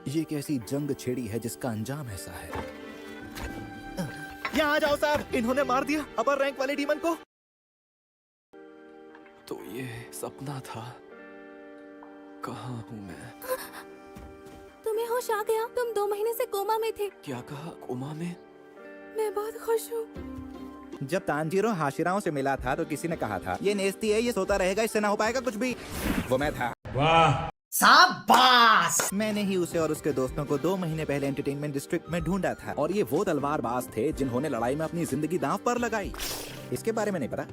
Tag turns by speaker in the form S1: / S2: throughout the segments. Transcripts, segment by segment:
S1: ये कैसी जंग छेड़ी है जिसका अंजाम ऐसा है। यहाँ आ जाओ साहब, इन्होंने मार दिया अपर रैंक वाले डीमन को।
S2: तो ये सपना था। कहाँ हूँ मैं?
S3: तुम्हें होश आ गया? तुम 2 महीने से कोमा में थे।
S2: क्या कहा? कोमा में?
S3: मैं बहुत खुश हूँ।
S1: जब तांजीरो हाशिराओं से मिला था तो किसी ने कहा था ये नेस्ती है, ये सोता रहेगा, इससे ना हो पाएगा कुछ भी। वो मैं था।
S4: वाह
S5: शाबाश!
S1: मैंने ही उसे और उसके दोस्तों को 2 महीने पहले एंटरटेनमेंट डिस्ट्रिक्ट में ढूंढा था, और ये वो तलवारबाज थे जिन्होंने लड़ाई में अपनी जिंदगी दांव पर लगाई। इसके बारे में नहीं पता।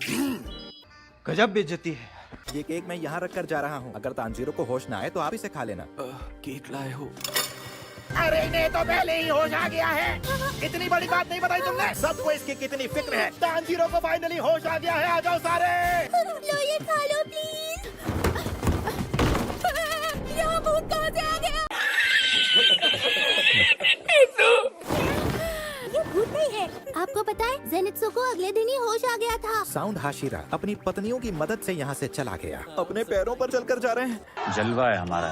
S4: गजब बेइज्जती है।
S1: ये केक मैं यहाँ रख कर जा रहा हूँ, अगर तांजीरो को होश ना आए तो आप इसे खा लेना।
S2: केक लाए हो?
S5: अरे इन्हें तो पहले ही होश आ गया है। इतनी बड़ी बात नहीं बताई तुमने। सबको इसकी कितनी फिक्र है। तांजीरो को फाइनली होश आ गया है। आ जाओ सारे।
S3: लो ये खा लो प्लीज। यहाँ भूत कहाँ से आ गया? ये भूत नहीं है। आपको पता है जेनित्सु को अगले दिन ही होश आ गया था।
S1: साउंड हाशिरा अपनी पत्नियों की मदद से यहाँ से चला गया। अपने पैरों पर चलकर जा रहे हैं।
S4: जलवा है हमारा।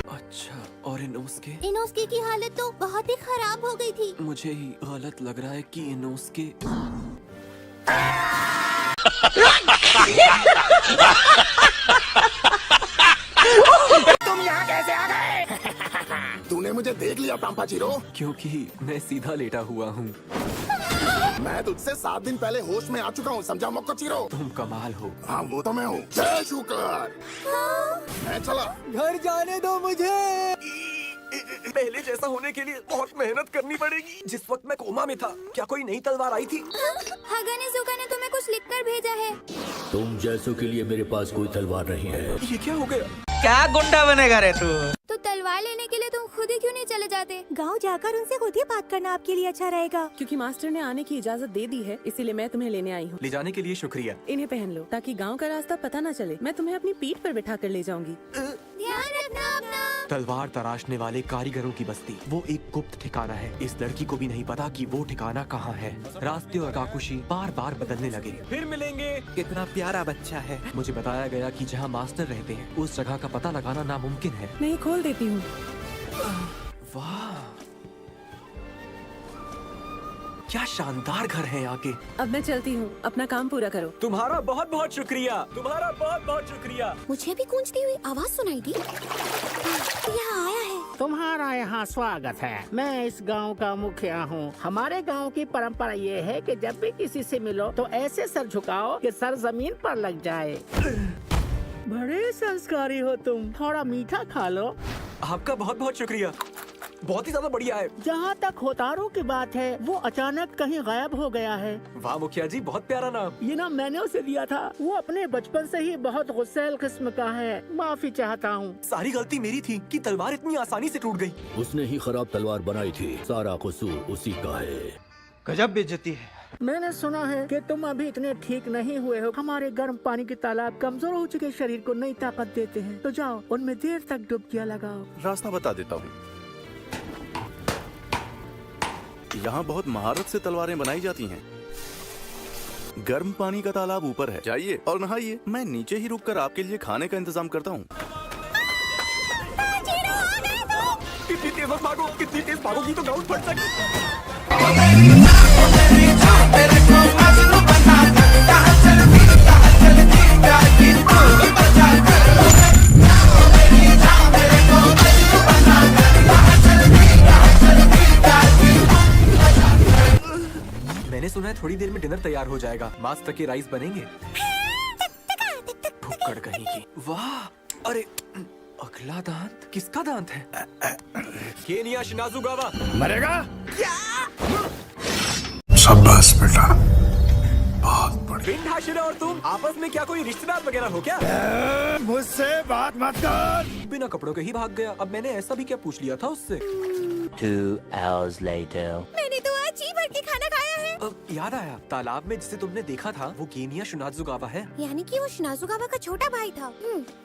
S2: अच्छा, और इनोस्के?
S3: इनोस्के की हालत तो बहुत ही खराब हो गई थी।
S2: मुझे ही गलत लग रहा है कि इनोस्के।
S5: तुम यहाँ कैसे आ गए?
S6: तूने मुझे देख लिया पांपाचीरो?
S2: क्योंकि मैं सीधा लेटा हुआ हूँ।
S6: मैं तुझसे 7 दिन पहले होश में आ चुका हूँ, समझा मोकोचीरो?
S2: तुम कमाल हो।
S6: हाँ वो तो मैं हूँ। जय शुकर। मैं चला।
S4: घर जाने दो मुझे।
S2: पहले जैसा होने के लिए बहुत मेहनत करनी पड़ेगी। जिस वक्त मैं कोमा में था, क्या कोई नई तलवार आई थी?
S3: हगानेजुका ने तुम्हें कुछ लिखकर भेजा है।
S7: तुम जैसों के लिए मेरे पास कोई तलवार नहीं है।
S2: ये क्या हो गया?
S4: क्या गुंडा बनेगा रे तू?
S3: तो तलवार लेने के लिए तुम खुद ही क्यों नहीं चले जाते? गांव जाकर उनसे खुद ही बात करना आपके लिए अच्छा रहेगा।
S8: क्योंकि मास्टर ने आने की इजाजत दे दी है, इसीलिए मैं तुम्हें लेने आई हूँ।
S2: ले जाने के लिए शुक्रिया।
S8: इन्हें पहन लो ताकि गांव का रास्ता पता न चले। मैं तुम्हें अपनी पीठ पर बिठा कर ले जाऊंगी।
S3: ध्यान रखना अपना।
S2: तलवार तराशने वाले कारीगरों की बस्ती, वो एक गुप्त ठिकाना है। इस लड़की को भी नहीं पता कि वो ठिकाना कहाँ है। रास्ते और काकुशी बार बार बदलने लगे। फिर मिलेंगे।
S1: कितना प्यारा बच्चा है।
S2: मुझे बताया गया कि जहाँ मास्टर रहते हैं उस जगह का पता लगाना नामुमकिन है।
S8: नहीं, खोल देती हूँ।
S2: वाह, क्या शानदार घर है यहाँ के।
S8: अब मैं चलती हूँ, अपना काम पूरा करो।
S2: तुम्हारा बहुत बहुत शुक्रिया। तुम्हारा बहुत बहुत शुक्रिया।
S3: मुझे भी गूंजती हुई आवाज सुनाई दी। यहाँ आया है।
S5: तुम्हारा यहाँ स्वागत है। मैं इस गांव का मुखिया हूँ। हमारे गांव की परंपरा ये है कि जब भी किसी से मिलो तो ऐसे सर झुकाओ कि सर जमीन पर लग जाए। बड़े संस्कारी हो तुम। थोड़ा मीठा खा लो।
S2: आपका बहुत बहुत शुक्रिया, बहुत ही ज्यादा बढ़िया है।
S5: जहाँ तक होतारो की बात है, वो अचानक कहीं गायब हो गया है।
S2: वाह मुखिया जी, बहुत प्यारा नाम।
S5: ये नाम मैंने उसे दिया था। वो अपने बचपन से ही बहुत गुस्सैल किस्म का है। माफी चाहता हूँ।
S2: सारी गलती मेरी थी कि तलवार इतनी आसानी से टूट गई।
S7: उसने ही खराब तलवार बनाई थी, सारा कसूर उसी का है।
S4: गजब बेइज्जती है।
S5: मैंने सुना है कि तुम अभी इतने ठीक नहीं हुए हो। हमारे गर्म पानी के तालाब कमजोर हो चुके शरीर को नई ताकत देते हैं। तो जाओ उनमें देर तक डुबकियां लगाओ।
S9: रास्ता बता देता हूँ। यहाँ बहुत महारत से तलवारें बनाई जाती हैं। गर्म पानी का तालाब ऊपर है, जाइए और नहाइए। मैं नीचे ही रुककर आपके लिए खाने का इंतजाम करता हूँ।
S2: कितनी तेज भागो, कितनी तेज भागोगी तो ग्राउंड फट सकती। मैंने सुना है थोड़ी देर में डिनर तैयार हो जाएगा। मास्टर के राइस बनेंगे। भुक्कड़ कहीं की। वाह, अरे अगला दांत किसका दांत है? केनिया शिनाजुगावा
S6: मरेगा?
S9: शाबाश बेटा, बहुत बढ़िया।
S2: विंड हाशिरा और तुम आपस में क्या कोई रिश्तेदार वगैरह हो क्या?
S6: मुझसे बात मत कर।
S2: बिना कपड़ों के ही भाग गया। अब मैंने ऐसा भी क्या पूछ लिया था उससे?
S7: 2 hours later.
S3: मैंने तो आज जी भर के खाना खाया है।
S2: अब याद आया, तालाब में जिसे तुमने देखा था वो गेनिया शिनाजुगावा है।
S3: यानी कि वो शिनाजुगावा का छोटा भाई था।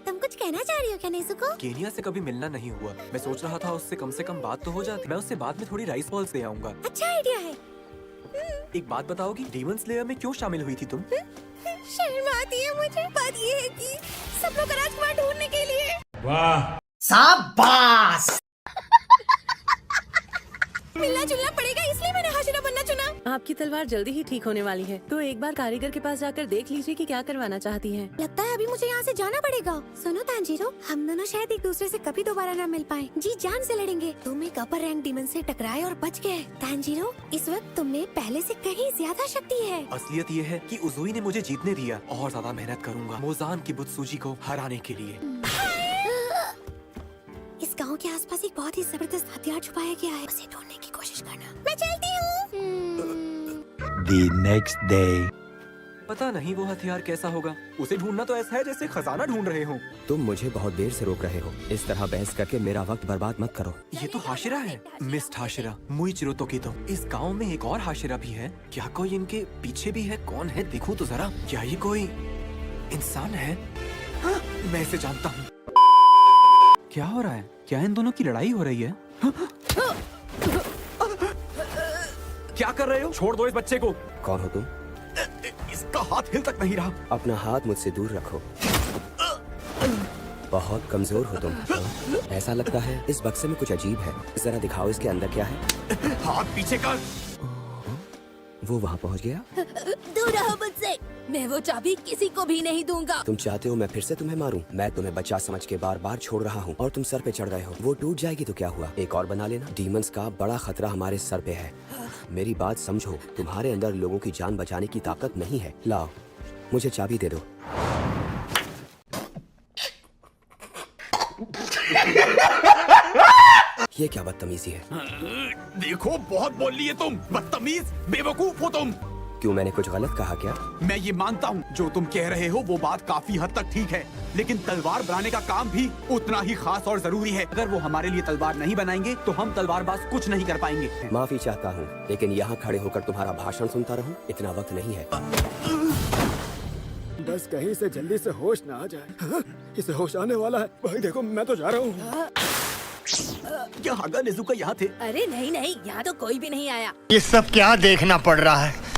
S3: तुम कुछ कहना चाह रही हो क्या नेजुको?
S2: केनिया से कभी मिलना नहीं हुआ। मैं सोच रहा था उससे कम से कम बात तो हो जाती। मैं उससे बाद में थोड़ी राइस बॉल्स दे आऊंगा।
S3: अच्छा आइडिया है।
S2: एक बात बताओगी, डीमन स्लेयर में क्यों शामिल हुई थी तुम?
S3: शर्म आती है मुझे। बात ये है कि सब लोग मिलना जुलना पड़ेगा, इसलिए मैंने हाशिरा बनना चुना।
S8: आपकी तलवार जल्दी ही ठीक होने वाली है, तो एक बार कारीगर के पास जाकर देख लीजिए कि क्या करवाना चाहती हैं।
S3: लगता है अभी मुझे यहाँ से जाना पड़ेगा। सुनो तांजीरो, हम दोनों शायद एक दूसरे से कभी दोबारा ना मिल पाए। जी जान से लड़ेंगे। तुम एक अपर रैंक डीमन से टकराए और बच गए। तांजीरो, इस वक्त तुमने पहले से कहीं ज्यादा शक्ति है।
S2: असलियत ये है कि उज़ुई ने मुझे जीतने दिया और ज्यादा मेहनत करूंगा मोजान की बुत्सुजी को हराने के लिए।
S3: इस गांव के आसपास एक बहुत ही जबरदस्त हथियार छुपाया गया है, उसे ढूंढने की कोशिश करना। मैं चलती हूँ।
S4: The next day.
S2: पता नहीं वो हथियार कैसा होगा। उसे ढूंढना तो ऐसा है जैसे खजाना ढूंढ रहे हो।
S10: तुम मुझे बहुत देर से रोक रहे हो। इस तरह बहस करके मेरा वक्त बर्बाद मत करो।
S2: ये तो हाशिरा है, मिस्ट हाशिरा मुइचिरो तोकितो। इस गांव में एक और हाशिरा भी है। क्या कोई इनके पीछे भी है? कौन है? देखूं तो जरा। क्या ये कोई इंसान है? हाँ, मैं इसे जानता हूँ। क्या हो रहा है? क्या इन दोनों की लड़ाई हो रही है? क्या कर रहे हो? छोड़ दो इस बच्चे को।
S10: कौन हो तुम?
S2: इसका हाथ हिल तक नहीं रहा।
S10: अपना हाथ मुझसे दूर रखो। बहुत कमजोर हो तुम। ऐसा लगता है इस बक्से में कुछ अजीब है। जरा दिखाओ इसके अंदर क्या है।
S2: हाथ पीछे कर।
S10: वो वहाँ पहुँच गया।
S3: दूर रहो मुझसे, मैं वो चाबी किसी को भी नहीं दूंगा।
S10: तुम चाहते हो मैं फिर से तुम्हें मारूं? मैं तुम्हें बच्चा समझ के बार बार छोड़ रहा हूँ और तुम सर पे चढ़ रहे हो। वो टूट जाएगी तो क्या हुआ? एक और बना लेना। डीमंस का बड़ा खतरा हमारे सर पे है। मेरी बात समझो, तुम्हारे अंदर लोगों की जान बचाने की ताकत नहीं है। लाओ, मुझे चाबी दे दो। ये क्या बदतमीजी है?
S9: देखो, बहुत बोल लिए तुम। बदतमीज, बेवकूफ हो तुम।
S10: क्यों, मैंने कुछ गलत कहा क्या?
S9: मैं ये मानता हूँ जो तुम कह रहे हो वो बात काफी हद तक ठीक है, लेकिन तलवार बनाने का काम भी उतना ही खास और जरूरी है। अगर वो हमारे लिए तलवार नहीं बनाएंगे तो हम तलवारबाज कुछ नहीं कर पाएंगे।
S10: माफी चाहता हूँ, लेकिन यहाँ खड़े होकर तुम्हारा भाषण सुनता रहूं, इतना वक्त नहीं है।
S6: बस कहीं से जल्दी से होश ना आ जाए। इसे होश आने वाला है। भाई देखो, मैं तो जा रहा हूँ।
S2: क्या हागा नेजुका यहाँ थे?
S3: अरे नहीं नहीं, यहाँ तो कोई भी नहीं आया।
S4: ये सब क्या देखना पड़ रहा है?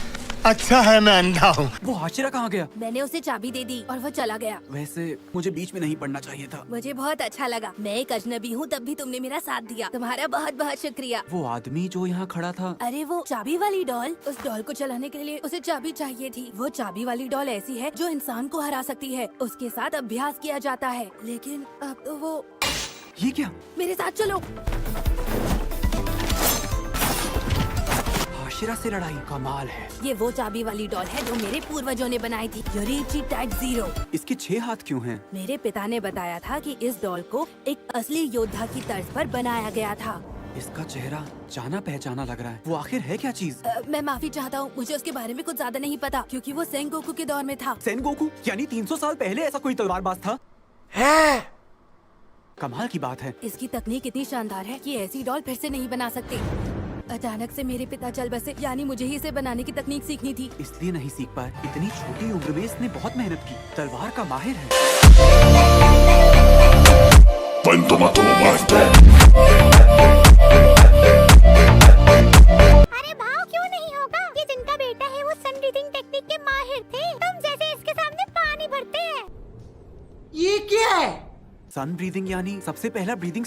S4: अच्छा है मैं अंधा हूँ।
S2: वो हाशिरा कहाँ गया?
S3: मैंने उसे चाबी दे दी और वो चला गया।
S2: वैसे मुझे बीच में नहीं पड़ना चाहिए था।
S3: मुझे बहुत अच्छा लगा। मैं एक अजनबी हूँ, तब भी तुमने मेरा साथ दिया। तुम्हारा बहुत बहुत शुक्रिया।
S2: वो आदमी जो यहाँ खड़ा था,
S3: अरे वो चाबी वाली डॉल, उस डॉल को चलाने के लिए उसे चाबी चाहिए थी। वो चाबी वाली डॉल ऐसी है जो इंसान को हरा सकती है। उसके साथ अभ्यास किया जाता है, लेकिन अब तो वो।
S2: ये क्या?
S3: मेरे साथ चलो।
S2: हाशिरा से लड़ाई कमाल है।
S3: ये वो चाबी वाली डॉल है जो मेरे पूर्वजों ने बनाई थी। योरीची टाइप 0।
S2: इसके 6 हाथ क्यों हैं?
S3: मेरे पिता ने बताया था कि इस डॉल को एक असली योद्धा की तर्ज पर बनाया गया था।
S2: इसका चेहरा जाना पहचाना लग रहा है। वो आखिर है क्या चीज?
S3: मैं माफी चाहता हूँ, मुझे उसके बारे में कुछ ज्यादा नहीं पता, क्योंकि वो सेनगोकू के दौर में था।
S2: सेनगोकू? यानी 300 साल पहले ऐसा कोई तलवारबाज था? कमाल की बात है।
S3: इसकी तकनीक इतनी शानदार है कि ऐसी डॉल फिर से नहीं बना सकते। अचानक से मेरे पिता चल बसे, यानी मुझे ही इसे बनाने की तकनीक सीखनी थी।
S2: इसलिए नहीं सीख पाए। इतनी छोटी उम्र में इसने बहुत मेहनत की। तलवार का माहिर है।
S3: अरे भाव क्यों नहीं होगा? ये जिनका बेटा है वो सन ब्रीथिंग टेक्निक के माहिर थे। तुम जैसे इसके सामने पानी भरते हैं।
S2: सन ब्रीदिंग यानी सबसे पहला ब्रीदिंग